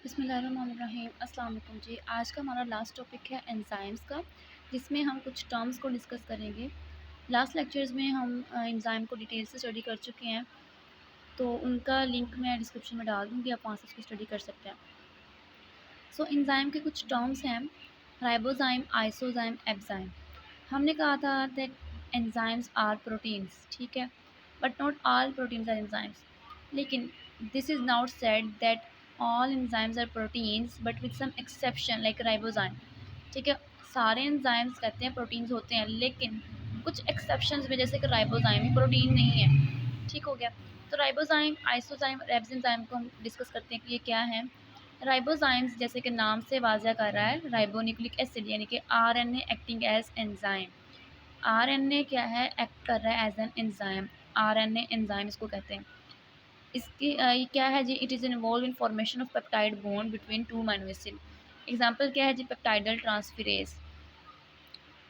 बिस्मिल्लाहिर्रहमानिर्रहीम अस्सलाम वालेकुम जी। आज का हमारा लास्ट टॉपिक है एंजाइम्स का, जिसमें हम कुछ टर्म्स को डिस्कस करेंगे। लास्ट लेक्चर्स में हम एंजाइम को डिटेल से स्टडी कर चुके हैं, तो उनका लिंक मैं डिस्क्रिप्शन में डाल दूँगी, आप वहाँ से उसको स्टडी कर सकते हैं। सो एंजाइम के कुछ टर्म्स हैं, राइबोजाइम, आइसोजाइम, एब्जाइम। हमने कहा था दैट एंजाइम्स आर प्रोटीन्स, ठीक है, but not all proteins are enzymes. लेकिन this is not said that all enzymes are proteins but with some exception like ribozyme, ठीक है। सारे एंजाइम्स कहते हैं प्रोटीन्स होते हैं, लेकिन कुछ एक्सेप्शंस में, जैसे कि राइबोजाइम प्रोटीन नहीं है, ठीक हो गया। तो राइबोजाइम, आइसोजाइम और एब्जाइम को हम डिस्कस करते हैं कि ये क्या है। राइबोजाइम्स जैसे कि नाम से वाज़ह कर रहा है, राइबोन्यूक्लिक एसिड यानी कि RNA acting as enzyme. RNA क्या है, एक्ट कर रहा है as an enzyme. RNA enzyme इसको कहते हैं। इसकी ये क्या है जी, it is involve in formation of peptide bond between two amino acid. Example क्या है जी, peptidyl transferase.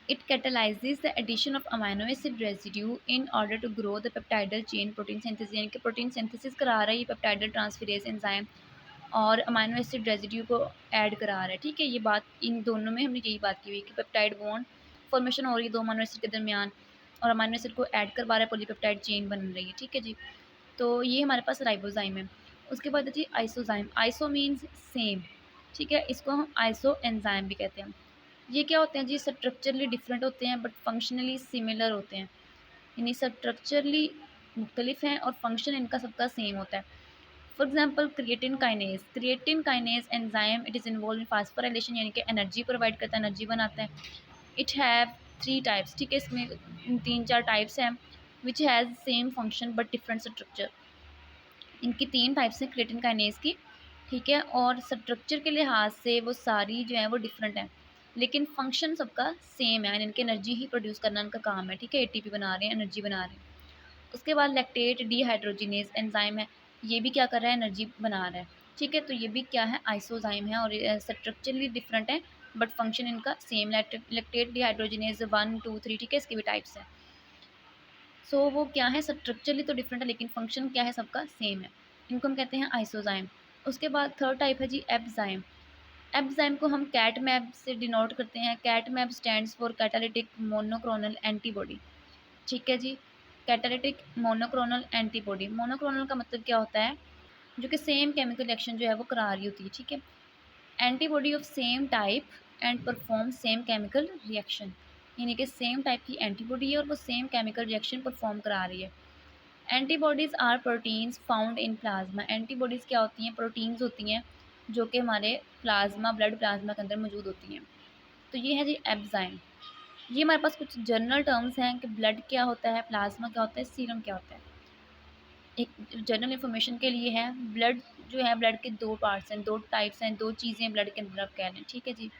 It catalyses the addition of amino acid residue in order to grow the peptidyl chain protein synthesis, यानी कि protein synthesis करा रहा है ये peptidyl transferase enzyme, और अमीनो एसिड रेजिड्यू को ऐड करा रहा है, ठीक है। ये बात इन दोनों में हमने यही बात की हुई कि पेप्टाइड बॉन्ड फॉर्मेशन हो रही है दो अमीनो एसिड के दरमियान, और अमीनो एसिड को ऐड करवा रहा है, पॉलीपेप्टाइड चेन बन रही है, ठीक है जी। तो ये हमारे पास राइबोजाइम है। उसके बाद है जी आइसोजाइम। आइसो मीन्स सेम, ठीक है, इसको हम आइसो एंजाइम भी कहते हैं। ये क्या होते हैं जी, स्ट्रक्चरली डिफरेंट होते हैं बट फंक्शनली सिमिलर होते हैं, यानी स्ट्रक्चरली मुख्तलिफ हैं और फंक्शन इनका सबका सेम होता है। For example creatine kinase. Creatine kinase enzyme, it is involve in phosphorylation, यानी कि एनर्जी प्रोवाइड करता है, एनर्जी बनाता है। इट हैव थ्री टाइप्स, ठीक है, इसमें तीन चार टाइप्स हैं, which has same function but different structure. इनकी तीन टाइप्स हैं क्रिएटिन काइनेज की, ठीक है, और स्ट्रक्चर के लिहाज से वो सारी जो है वो डिफरेंट हैं, लेकिन फंक्शन सबका सेम है, इनके एनर्जी ही प्रोड्यूस करना इनका काम है, ठीक है। एटीपी बना रहे हैं, एनर्जी बना रहे हैं। उसके बाद लैक्टेट डिहाइड्रोजिनेज एंजाइम है, ये भी क्या कर रहा है, एनर्जी बना रहा है, ठीक है। तो ये भी क्या है, आइसोजाइम है, और स्ट्रक्चरली डिफरेंट है बट फंक्शन इनका सेम। लैक्टेट डिहाइड्रोजिनेज 1 2 3, ठीक है, इसके भी टाइप्स हैं। सो वो क्या है, स्ट्रक्चरली तो डिफरेंट है लेकिन फंक्शन क्या है, सबका सेम है। इनको हम कहते हैं आइसोजाइम। उसके बाद थर्ड टाइप है जी एब्जाइम। एब्जाइम को हम कैट मैप से डिनोट करते हैं। Cat map stands for catalytic monoclonal antibody, ठीक है जी। कैटालिटिक मोनोक्लोनल एंटीबॉडी, मोनोक्लोनल का मतलब क्या होता है, जो कि सेम केमिकल रिएक्शन जो है वो करा रही होती है, ठीक है। Antibody of same type and perform same chemical reaction, यानी कि सेम टाइप की एंटीबॉडी है और वो सेम केमिकल रिएक्शन परफॉर्म करा रही है। Antibodies are proteins found in plasma. Antibodies क्या होती हैं, प्रोटीन्स होती हैं जो कि हमारे प्लाज्मा, ब्लड प्लाज्मा के अंदर मौजूद होती हैं। तो ये है जी एब्जाइम। ये हमारे पास कुछ जनरल टर्म्स हैं कि ब्लड क्या होता है, प्लाज्मा क्या होता है, सीरम क्या होता है। एक जनरल इन्फॉर्मेशन के लिए है, ब्लड जो है, ब्लड के दो पार्ट्स हैं, दो टाइप्स हैं, दो चीज़ें ब्लड के अंदर आप कह लें, ठीक है जी।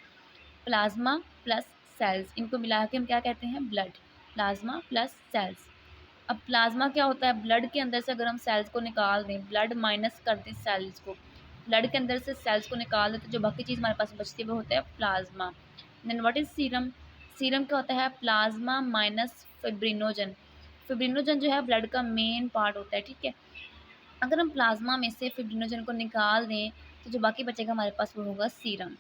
प्लाज्मा प्लस सेल्स, इनको मिला के हम क्या कहते हैं, ब्लड। Plasma plus cells. अब प्लाज्मा क्या होता है, ब्लड के अंदर से अगर हम सेल्स को निकाल दें, ब्लड माइनस कर दें सेल्स को, ब्लड के अंदर से सेल्स को निकाल दें, तो जो बाकी चीज़ हमारे पास बचती है वो होता है plasma. Then what is serum. Serum क्या होता है, प्लाज्मा माइनस फिब्रिनोजन। फिब्रिनोजन जो है ब्लड का मेन पार्ट होता है, ठीक है। अगर हम प्लाज्मा में से फिब्रिनोजन को निकाल दें, तो जो बाकी बचेगा हमारे पास वो होगा serum.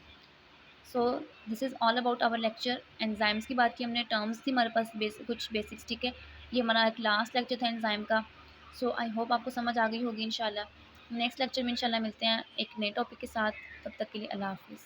So this is all about our lecture. Enzymes की बात की हमने, टर्म्स थी हमारे पास कुछ बेसिक्स, ठीक है। ये हमारा एक लास्ट लेक्चर था एंजाइम का। सो आई होप आपको समझ आ गई होगी इंशाल्लाह। नेक्स्ट लेक्चर में इंशाल्लाह मिलते हैं एक नए टॉपिक के साथ। तब तक के लिए अल्लाह हाफिज़।